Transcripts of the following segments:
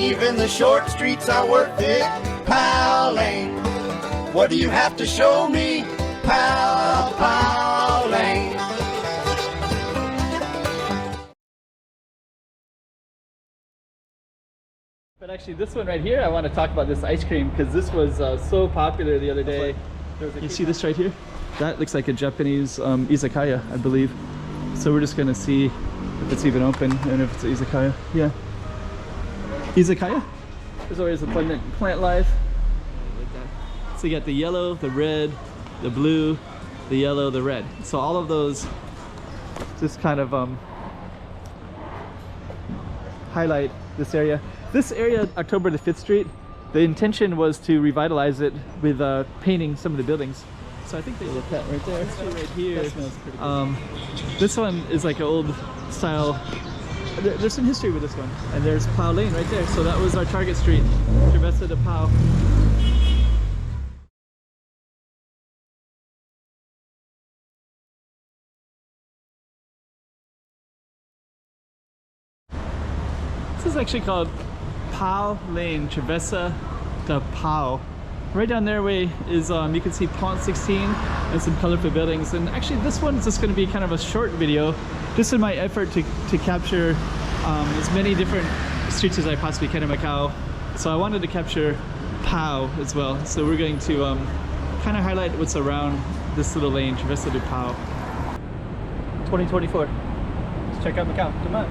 Even the short streets are worth it. Powell Lane. What do you have to show me? Powell Lane. But actually this one right here, I want to talk about this ice cream because this was so popular the other day. You see this right here? That looks like a Japanese izakaya, I believe. So we're just gonna see if it's even open and if it's an izakaya. Yeah. Izakaya? There's always abundant plant life. Like that. So you got the yellow, the red, the blue, the yellow, the red. So all of those just kind of highlight this area. This area, October the 5th Street, the intention was to revitalize it with painting some of the buildings. So I think they look at right there. Right here. That smells pretty good. This one is like an old style. There's some history with this one. And there's Powell Lane right there. So that was our target street, Travessa to Powell. This is actually called Powell Lane, Travessa to Powell. Right down their way is, you can see Pont 16 and some colorful buildings. And actually this one's just gonna be kind of a short video, just in my effort to capture as many different streets as I possibly can in Macau. So I wanted to capture Powell as well. So we're going to kind of highlight what's around this little lane, Travessa to Powell. 2024. Let's check out Macau. Come on.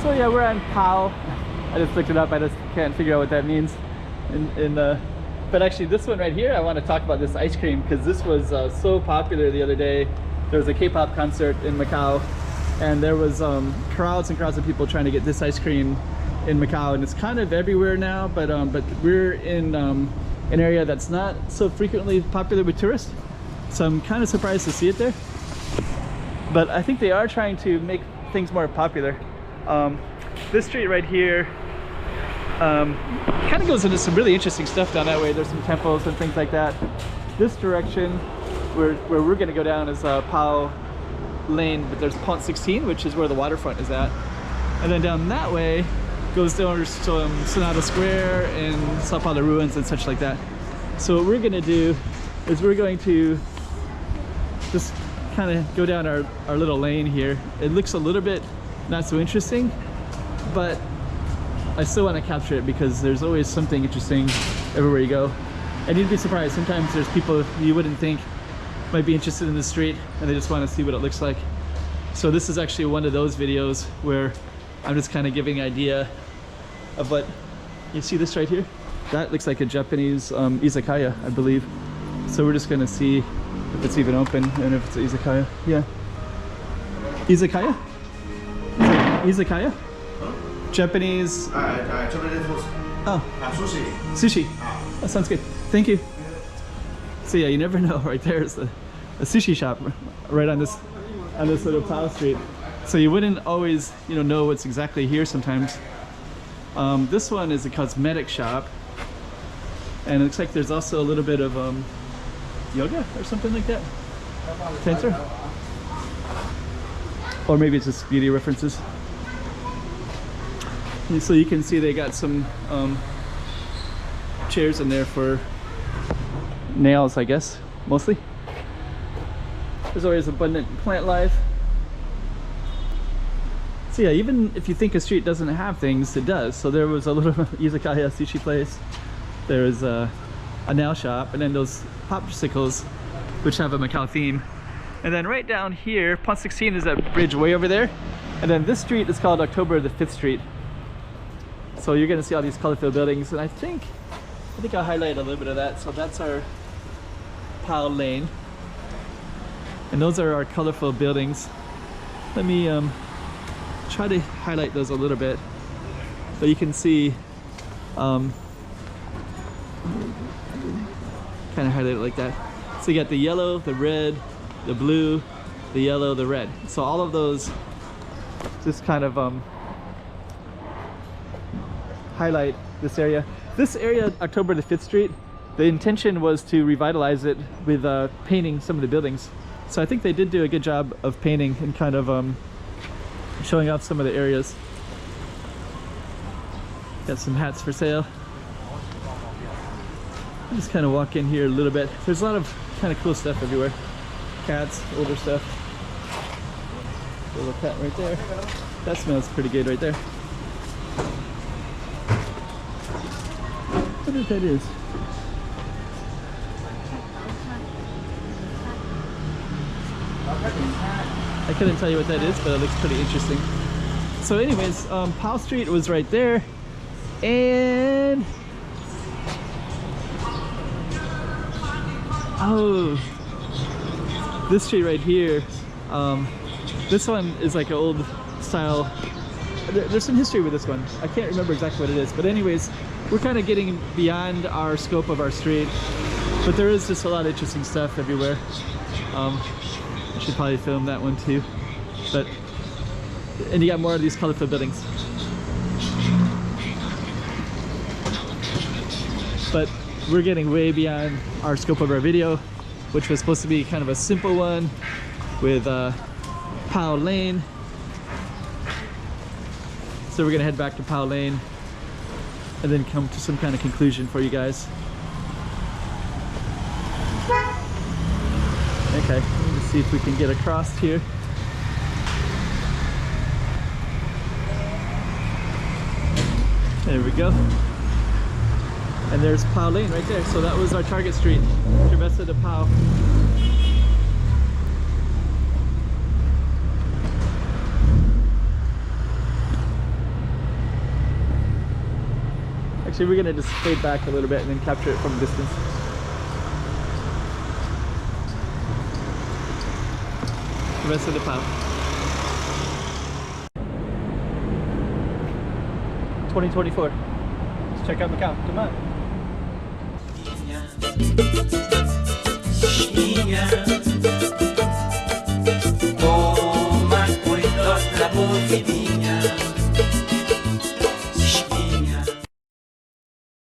So yeah, we're on Powell. I just looked it up. I just can't figure out what that means. But actually, this one right here, I want to talk about this ice cream because this was so popular the other day. There was a K-pop concert in Macau, and there was crowds and crowds of people trying to get this ice cream in Macau, and it's kind of everywhere now. But we're in an area that's not so frequently popular with tourists, so I'm kind of surprised to see it there. But I think they are trying to make things more popular. This street right here kind of goes into some really interesting stuff down that way. There's some temples and things like that. This direction where we're going to go down is Powell Lane, but there's Pont 16, which is where the waterfront is at. And then down that way goes down to Sonata Square and Sao Paulo ruins and such like that. So what we're going to do is we're going to just kind of go down our little lane here. It looks a little bit not so interesting, but I still want to capture it because there's always something interesting everywhere you go. And you'd be surprised, sometimes there's people you wouldn't think might be interested in the street and they just want to see what it looks like. So this is actually one of those videos where I'm just kind of giving an idea of what you see. This right here, that looks like a Japanese izakaya, I believe. So we're just going to see if it's even open and if it's an izakaya. Yeah. Izakaya? Izakaya? Japanese. Oh. Sushi. Sushi. That sounds good. Thank you. So yeah, you never know. Right there is a sushi shop right on this little Powell Street. So you wouldn't always, know what's exactly here sometimes. This one is a cosmetic shop, and it looks like there's also a little bit of yoga or something like that. Tensor? Or maybe it's just beauty references. And so you can see they got some chairs in there for nails, I guess, mostly. There's always abundant plant life. So yeah, even if you think a street doesn't have things, it does. So there was a little izakaya sushi place. There was a nail shop, and then those popsicles, which have a Macau theme. And then right down here, Pont 16 is that bridge way over there. And then this street is called October the 5th Street. So you're gonna see all these colorful buildings, and I think I'll highlight a little bit of that. So that's our Powell Lane, and those are our colorful buildings. Let me try to highlight those a little bit, but you can see kind of highlight it like that. So you got the yellow, the red, the blue, the yellow, the red. So all of those just kind of highlight this area. This area, October the 5th Street, the intention was to revitalize it with painting some of the buildings. So I think they did do a good job of painting and kind of showing off some of the areas. Got some hats for sale. I'll just kind of walk in here a little bit. There's a lot of kind of cool stuff everywhere. Cats, older stuff. A little cat right there. That smells pretty good right there. I wonder what that is. I couldn't tell you what that is, but it looks pretty interesting. So anyways, Powell Street was right there. And oh, this street right here, this one is like an old style. There's some history with this one. I can't remember exactly what it is, but anyways, we're kind of getting beyond our scope of our street, but there is just a lot of interesting stuff everywhere. I should probably film that one too, and you got more of these colorful buildings. But we're getting way beyond our scope of our video, which was supposed to be kind of a simple one with Powell Lane. So we're gonna head back to Powell Lane and then come to some kind of conclusion for you guys. Okay, let's see if we can get across here. There we go. And there's Powell Lane right there. So that was our target street, Travessa to Powell. Actually, we're gonna just fade back a little bit and then capture it from a distance. Travessa to Powell. 2024. Let's check out Macau. Come on. Yeah.